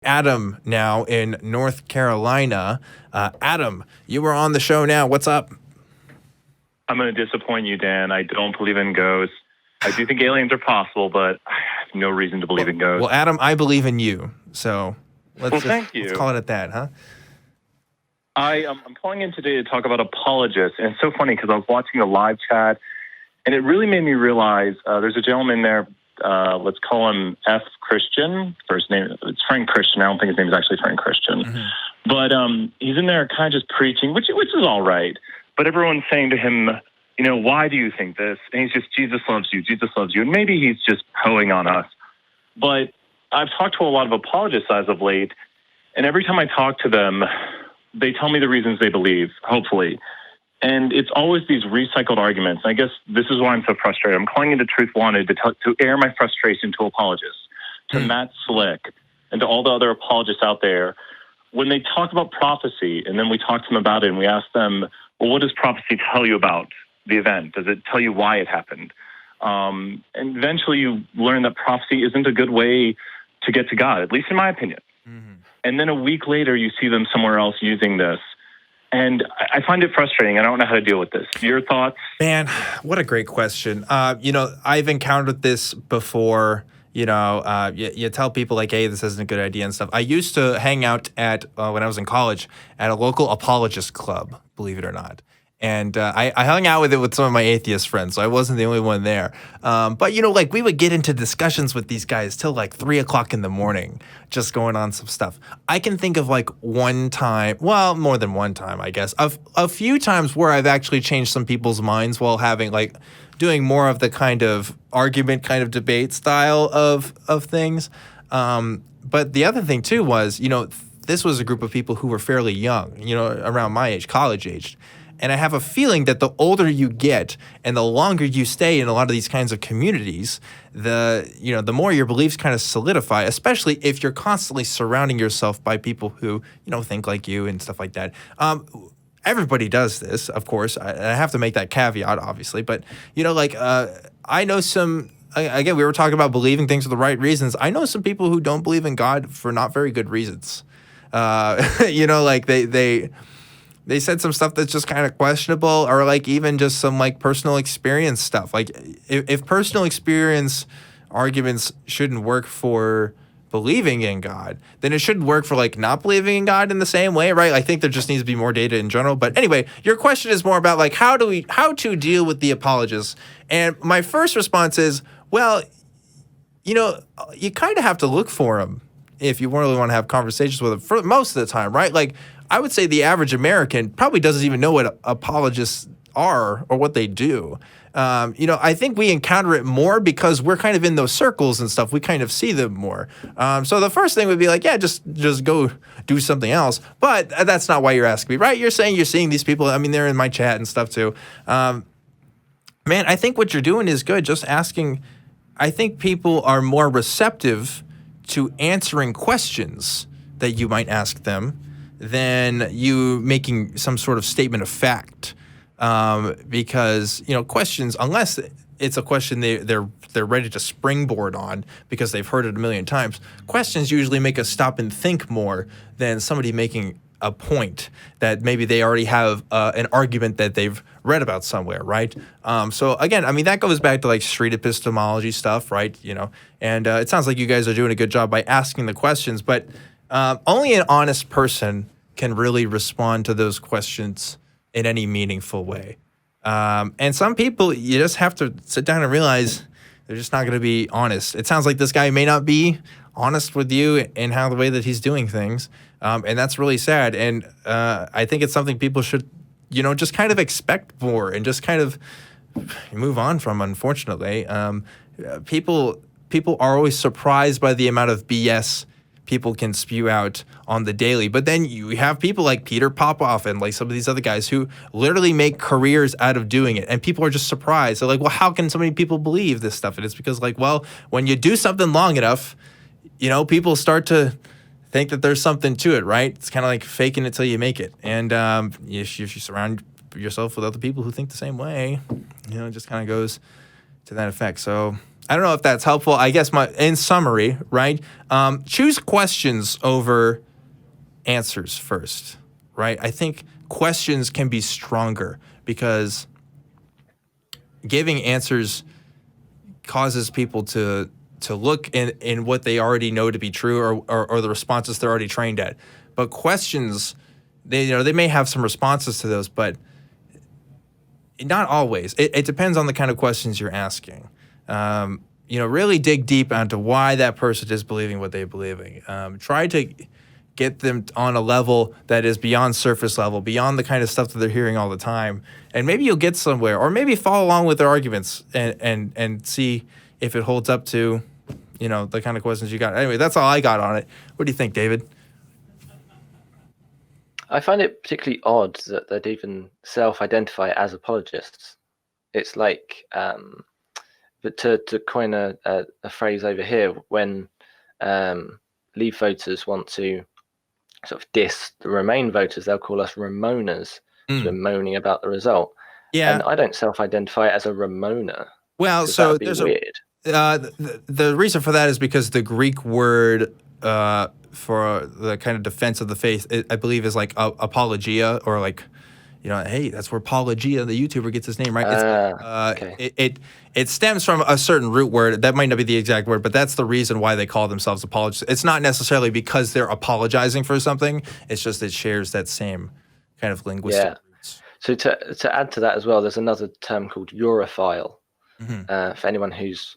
Adam now in North Carolina. Adam, you are on the show now. What's up? I'm going to disappoint you, Dan. I don't believe in ghosts. I do think aliens are possible, but I have no reason to believe in ghosts. Well, Adam, I believe in you. So let's call it at that, huh? I'm calling in today to talk about Apologists. And it's so funny because I was watching a live chat, and it really made me realize there's a gentleman there. Let's call him F. Christian. First name, it's Frank Christian. I don't think his name is actually Frank Christian. Mm-hmm. But he's in there kind of just preaching, which is all right. But everyone's saying to him, you know, why do you think this? And he's just, Jesus loves you. Jesus loves you. And maybe he's just hoeing on us. But I've talked to a lot of apologists as of late, and every time I talk to them, they tell me the reasons they believe, hopefully. And it's always these recycled arguments. I guess this is why I'm so frustrated. I'm calling into Truth Wanted to air my frustration to apologists, to Matt Slick, and to all the other apologists out there. When they talk about prophecy, and then we talk to them about it, and we ask them, well, what does prophecy tell you about the event? Does it tell you why it happened? And eventually you learn that prophecy isn't a good way to get to God, at least in my opinion. Mm-hmm. And then a week later, you see them somewhere else using this. And I find it frustrating. I don't know how to deal with this. Your thoughts? Man, what a great question. I've encountered this before. You tell people like, hey, this isn't a good idea and stuff. I used to hang out at, when I was in college, at a local apologist club, believe it or not. And I hung out with some of my atheist friends, so I wasn't the only one there. But, we would get into discussions with these guys till 3 o'clock in the morning, just going on some stuff. I can think of one time, well, more than one time, I guess, a few times where I've actually changed some people's minds while having doing more of the kind of argument, kind of debate style of things. But the other thing too was, this was a group of people who were fairly young, around my age, college aged. And I have a feeling that the older you get and the longer you stay in a lot of these kinds of communities, the more your beliefs kind of solidify, especially if you're constantly surrounding yourself by people who, think like you and stuff like that. Everybody does this, of course. I have to make that caveat, obviously. But, I know some, again, we were talking about believing things for the right reasons. I know some people who don't believe in God for not very good reasons. They said some stuff that's just kind of questionable, or even just some personal experience stuff. If personal experience arguments shouldn't work for believing in God, then it shouldn't work for not believing in God in the same way, right? I think there just needs to be more data in general. But anyway, your question is more about how to deal with the apologists. And my first response is, well, you kind of have to look for them if you really want to have conversations with them for most of the time, right? I would say the average American probably doesn't even know what apologists are or what they do. I think we encounter it more because we're kind of in those circles and stuff. We kind of see them more. So the first thing would be just go do something else. But that's not why you're asking me, right? You're saying you're seeing these people. I mean, they're in my chat and stuff too. Man, I think what you're doing is good. Just asking. I think people are more receptive to answering questions that you might ask them than you making some sort of statement of fact. Because, questions, unless it's a question they're ready to springboard on because they've heard it a million times, questions usually make us stop and think more than somebody making a point that maybe they already have an argument that they've read about somewhere, right? So again, I mean, that goes back to street epistemology stuff, right? And it sounds like you guys are doing a good job by asking the questions, but only an honest person can really respond to those questions in any meaningful way. And some people, you just have to sit down and realize they're just not going to be honest. It sounds like this guy may not be honest with you in the way that he's doing things. And that's really sad. And I think it's something people should, just kind of expect more and just kind of move on from, unfortunately. People are always surprised by the amount of BS people can spew out on the daily. But then you have people like Peter Popoff and some of these other guys who literally make careers out of doing it. And people are just surprised. They're like, well, how can so many people believe this stuff? And it's because when you do something long enough, people start to think that there's something to it, right? It's kind of like faking it till you make it. And if you surround yourself with other people who think the same way, it just kind of goes to that effect. So I don't know if that's helpful. I guess in summary, right? Choose questions over answers first, right? I think questions can be stronger because giving answers causes people to look in what they already know to be true or the responses they're already trained at. But questions, they may have some responses to those, but not always. It depends on the kind of questions you're asking. Really dig deep onto why that person is believing what they're believing. Try to get them on a level that is beyond surface level, beyond the kind of stuff that they're hearing all the time. And maybe you'll get somewhere, or maybe follow along with their arguments and see if it holds up to, the kind of questions you got. Anyway, that's all I got on it. What do you think, David? I find it particularly odd that they'd even self-identify as apologists. It's like, but to coin a phrase over here, when Leave voters want to sort of diss the Remain voters, they'll call us Ramoners. So we're moaning about the result. Yeah. And I don't self-identify as a Ramoner. Well, so there's weird. The reason for that is because the Greek word for the kind of defense of the faith, I believe, is like apologia, or like, hey, that's where apologia, the YouTuber, gets his name, right? Okay. It stems from a certain root word. That might not be the exact word, but that's the reason why they call themselves apologists. It's not necessarily because they're apologizing for something. It's just it shares that same kind of linguistic roots. So to add to that as well, there's another term called Europhile, for anyone who's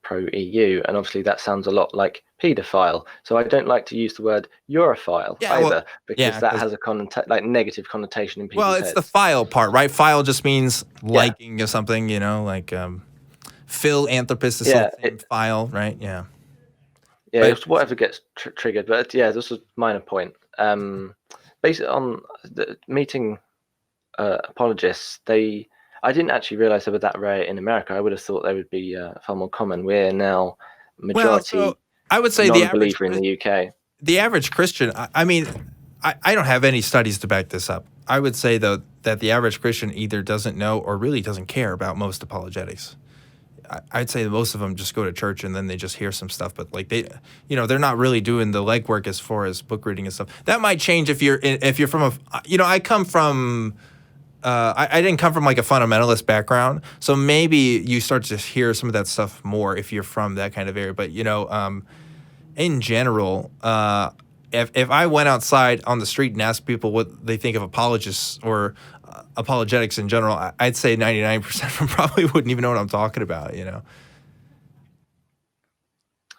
pro-EU, and obviously that sounds a lot like paedophile. So I don't like to use the word Europhile either, because that has a negative connotation in people's heads. Well, it's the file part, right? File just means liking or something, like philanthropist is something, file, right? Yeah. Yeah, it's whatever gets triggered. But yeah, this was a minor point. Based on the meeting apologists, I didn't actually realize they were that rare in America. I would have thought they would be far more common. We're now majority I would say non-believer in the UK. The average Christian, I mean, I don't have any studies to back this up. I would say, though, that the average Christian either doesn't know or really doesn't care about most apologetics. I'd say that most of them just go to church and then they just hear some stuff, but like they're not really doing the legwork as far as book reading and stuff. That might change if you're from I come from. I didn't come from like a fundamentalist background, so maybe you start to hear some of that stuff more if you're from that kind of area. But in general, if I went outside on the street and asked people what they think of apologists or apologetics in general, I'd say 99% of them probably wouldn't even know what I'm talking about.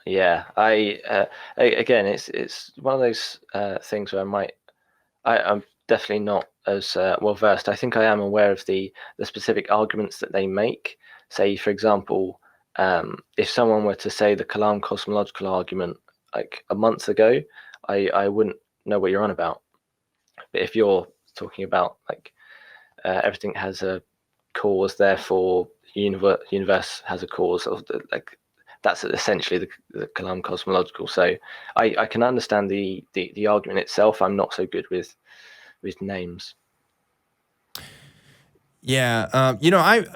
Yeah, again, it's one of those things where I'm definitely not as well versed. I think I am aware of the specific arguments that they make. Say, for example, if someone were to say the Kalam cosmological argument like a month ago, I wouldn't know what you're on about. But if you're talking about like everything has a cause, therefore universe has a cause, or like that's essentially the Kalam cosmological. So I can understand the argument itself. I'm not so good with names. Yeah, I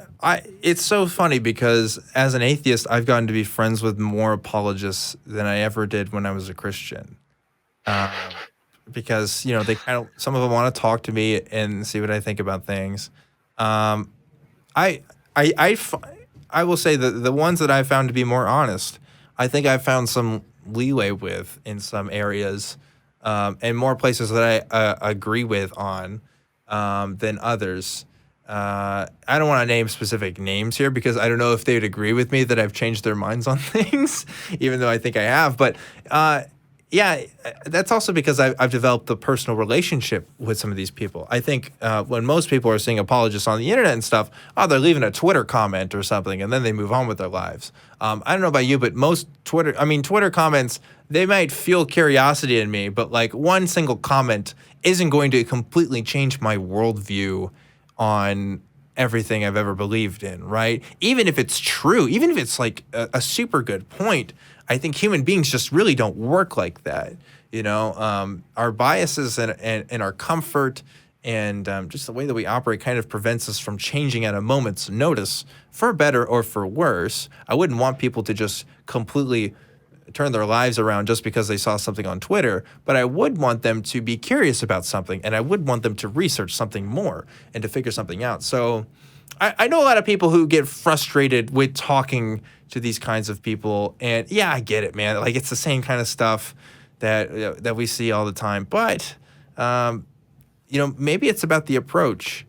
it's so funny because as an atheist, I've gotten to be friends with more apologists than I ever did when I was a Christian. Because they kind of, some of them want to talk to me and see what I think about things. I will say that the ones that I found to be more honest, I think I found some leeway with in some areas, and more places that I agree with on than others. I don't want to name specific names here because I don't know if they would agree with me that I've changed their minds on things, even though I think I have. But yeah, that's also because I've developed a personal relationship with some of these people. I think when most people are seeing apologists on the internet and stuff, they're leaving a Twitter comment or something, and then they move on with their lives. I don't know about you, but most Twitter comments, they might fuel curiosity in me, but like one single comment isn't going to completely change my worldview on everything I've ever believed in, right? Even if it's true, even if it's like a super good point, I think human beings just really don't work like that. Our biases and our comfort And just the way that we operate kind of prevents us from changing at a moment's notice, for better or for worse. I wouldn't want people to just completely turn their lives around just because they saw something on Twitter, but I would want them to be curious about something, and I would want them to research something more and to figure something out. So I know a lot of people who get frustrated with talking to these kinds of people, and yeah, I get it, man. Like, it's the same kind of stuff that we see all the time, but maybe it's about the approach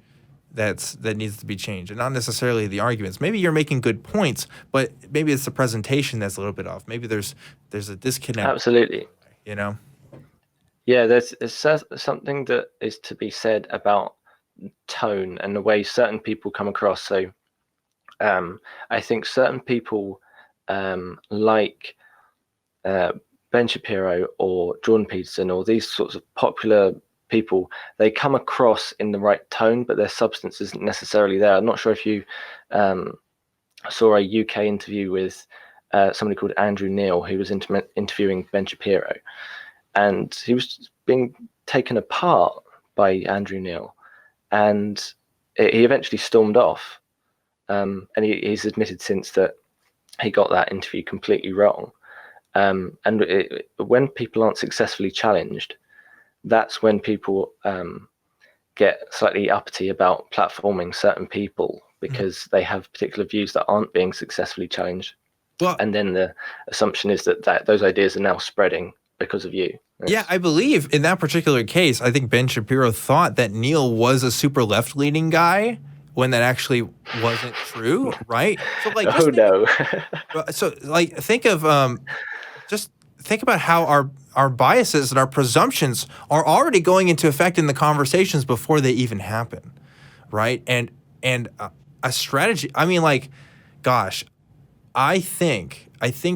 that needs to be changed, and not necessarily the arguments. Maybe you're making good points, but maybe it's the presentation that's a little bit off. Maybe there's a disconnect. Absolutely. Yeah, there's something that is to be said about tone and the way certain people come across. So I think certain people like Ben Shapiro or Jordan Peterson or these sorts of popular people, they come across in the right tone, but their substance isn't necessarily there. I'm not sure if you saw a UK interview with somebody called Andrew Neil, who was interviewing Ben Shapiro, and he was being taken apart by Andrew Neil, and he eventually stormed off, and he's admitted since that he got that interview completely wrong. When people aren't successfully challenged, that's when people get slightly uppity about platforming certain people because they have particular views that aren't being successfully challenged. Well, and then the assumption is that those ideas are now spreading because of you. Yeah, I believe in that particular case, I think Ben Shapiro thought that Neil was a super left-leaning guy when that actually wasn't true, right? So, like, think about how our biases and our presumptions are already going into effect in the conversations before they even happen, right? And a strategy. I mean, like, gosh, I think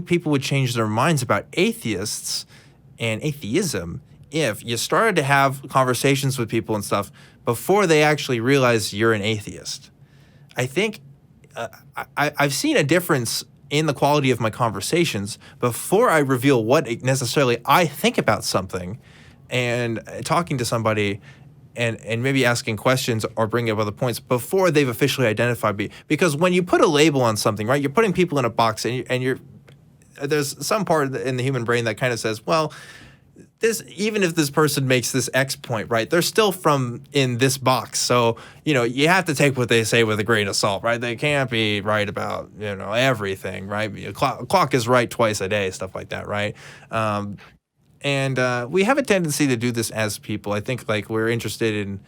people would change their minds about atheists and atheism if you started to have conversations with people and stuff before they actually realize you're an atheist. I think I've seen a difference in the quality of my conversations before I reveal what necessarily I think about something, and talking to somebody and maybe asking questions or bringing up other points before they've officially identified me. Because when you put a label on something, right, you're putting people in a box, and you're there's some part in the human brain that kind of says, well, even if this person makes this X point, right, they're still from in this box. So, you have to take what they say with a grain of salt, right? They can't be right about, everything, right? A clock is right twice a day, stuff like that, right? And we have a tendency to do this as people. I think, like, we're interested in,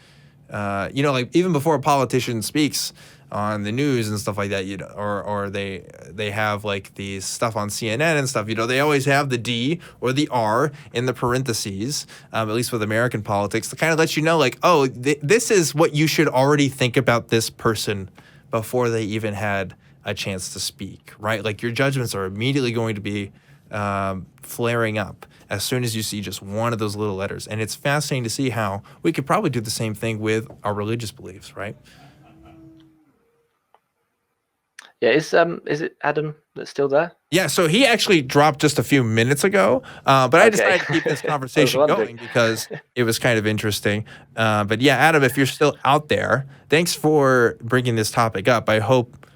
like, even before a politician speaks on the news and stuff like that, or they have, like, these stuff on CNN and stuff, they always have the D or the R in the parentheses, at least with American politics, to kind of let you know, like, oh, this is what you should already think about this person before they even had a chance to speak, right? Like, your judgments are immediately going to be flaring up as soon as you see just one of those little letters. And it's fascinating to see how we could probably do the same thing with our religious beliefs, right? Yeah, is it Adam that's still there? Yeah, so he actually dropped just a few minutes ago, but I decided to keep this conversation going because it was kind of interesting. But yeah, Adam, if you're still out there, thanks for bringing this topic up. I hope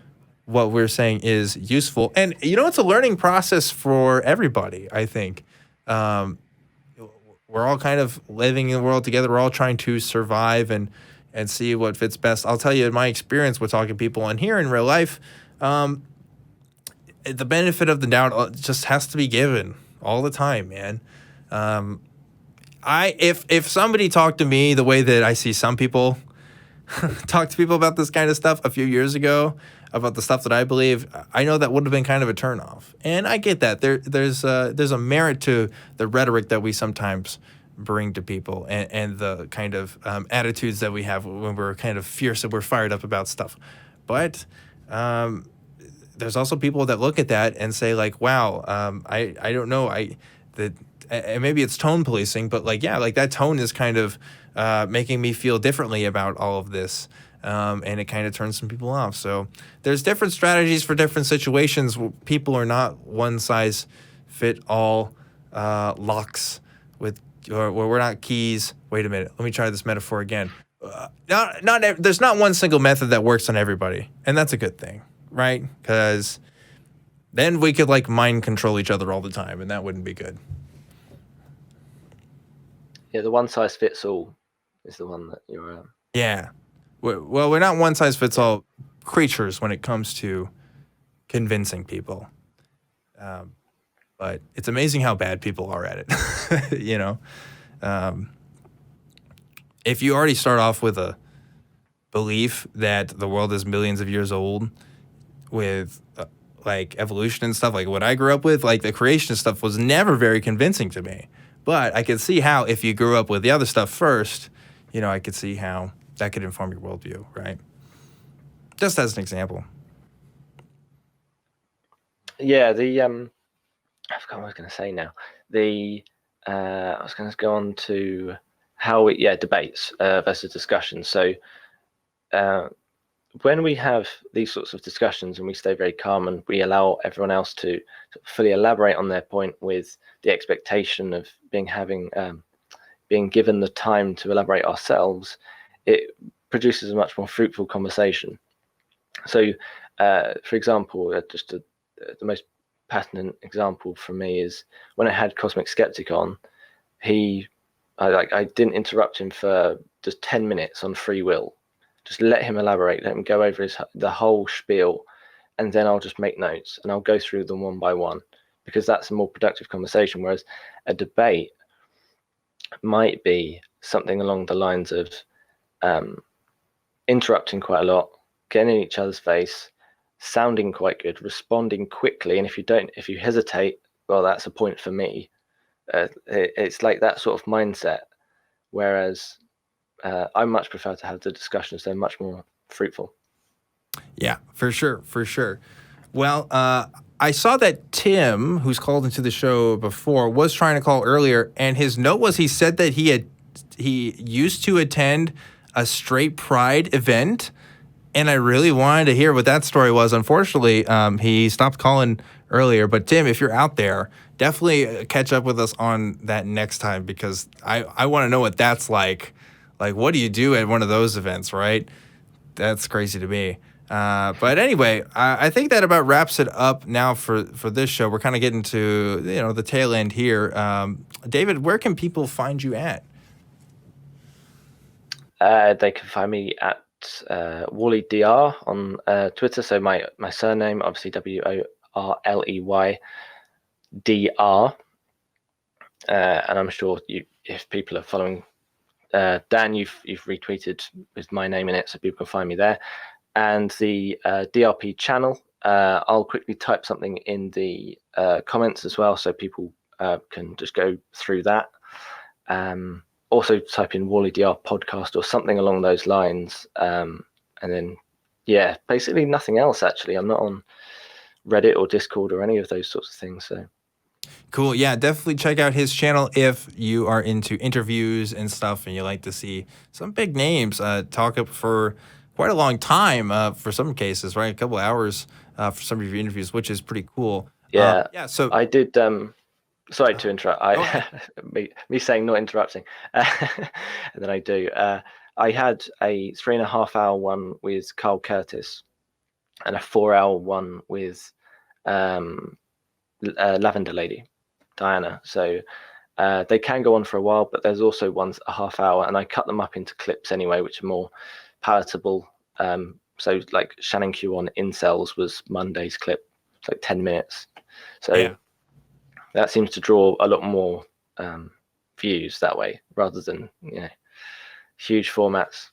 what we're saying is useful. And, it's a learning process for everybody, I think. We're all kind of living in the world together. We're all trying to survive and see what fits best. I'll tell you, in my experience with talking to people and here in real life, the benefit of the doubt just has to be given all the time, man. If somebody talked to me the way that I see some people talk to people about this kind of stuff a few years ago, about the stuff that I believe, I know that would have been kind of a turnoff. And I get that. There's a merit to the rhetoric that we sometimes bring to people and the kind of attitudes that we have when we're kind of fierce and we're fired up about stuff. But there's also people that look at that and say, like, wow, I don't know, and maybe it's tone policing, but, like, yeah, like, that tone is kind of making me feel differently about all of this, and it kind of turns some people off. So there's different strategies for different situations. People are not one size fit all locks with, or we're not keys. Wait a minute, let me try this metaphor again. there's not one single method that works on everybody, and that's a good thing, right? Because then we could like mind control each other all the time, and that wouldn't be good. Yeah, the one size fits all is the one that you're. Yeah. Well, we're not one size fits all creatures when it comes to convincing people. But it's amazing how bad people are at it. You know, if you already start off with a belief that the world is millions of years old with like evolution and stuff, like what I grew up with, like the creation stuff was never very convincing to me. But I could see how if you grew up with the other stuff first, you know, I could see how that could inform your worldview, right? Just as an example. Yeah, I forgot what I was going to say now. I was going to go on to how debates versus discussions. So when we have these sorts of discussions and we stay very calm and we allow everyone else to fully elaborate on their point with the expectation of being given the time to elaborate ourselves, it produces a much more fruitful conversation. So, for example, the most pertinent example for me is when I had Cosmic Skeptic on. I didn't interrupt him for just 10 minutes on free will. Just let him elaborate, let him go over the whole spiel, and then I'll just make notes and I'll go through them one by one, because that's a more productive conversation. Whereas a debate might be something along the lines of interrupting quite a lot, getting in each other's face, sounding quite good, responding quickly, and if you hesitate, well, that's a point for me. It's like that sort of mindset. Whereas I much prefer to have the discussions; they're much more fruitful. Yeah, for sure. Well, I saw that Tim, who's called into the show before, was trying to call earlier, and his note was he said that he used to attend a straight pride event, and I really wanted to hear what that story was. Unfortunately, he stopped calling earlier. But Tim, if you're out there, definitely catch up with us on that next time, because I want to know what that's like. Like, what do you do at one of those events, right? That's crazy to me. But anyway, I think that about wraps it up now for this show. We're kind of getting to, you know, the tail end here. David, where can people find you at? They can find me at WorleyDr on Twitter. So my surname, obviously WorleyDr. And I'm sure if people are following Dan, you've retweeted with my name in it, so people can find me there. And the DRP channel, I'll quickly type something in the comments as well, so people can just go through that. Also type in WorleyDR podcast or something along those lines. And then, yeah, basically nothing else, actually. I'm not on Reddit or Discord or any of those sorts of things, so... Cool. Yeah, definitely check out his channel if you are into interviews and stuff and you like to see some big names talk up for quite a long time for some cases, right? A couple hours for some of your interviews, which is pretty cool. Yeah. So I did. Sorry to interrupt. Me saying not interrupting, and then I do. I had a 3.5 hour one with Carl Curtis and a 4 hour one with Lavender Lady, Diana. So they can go on for a while, but there's also ones a half hour, and I cut them up into clips anyway, which are more palatable. So like Shannon Q on incels was Monday's clip. It's like 10 minutes. So yeah, that seems to draw a lot more views that way, rather than, you know, huge formats.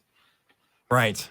Right.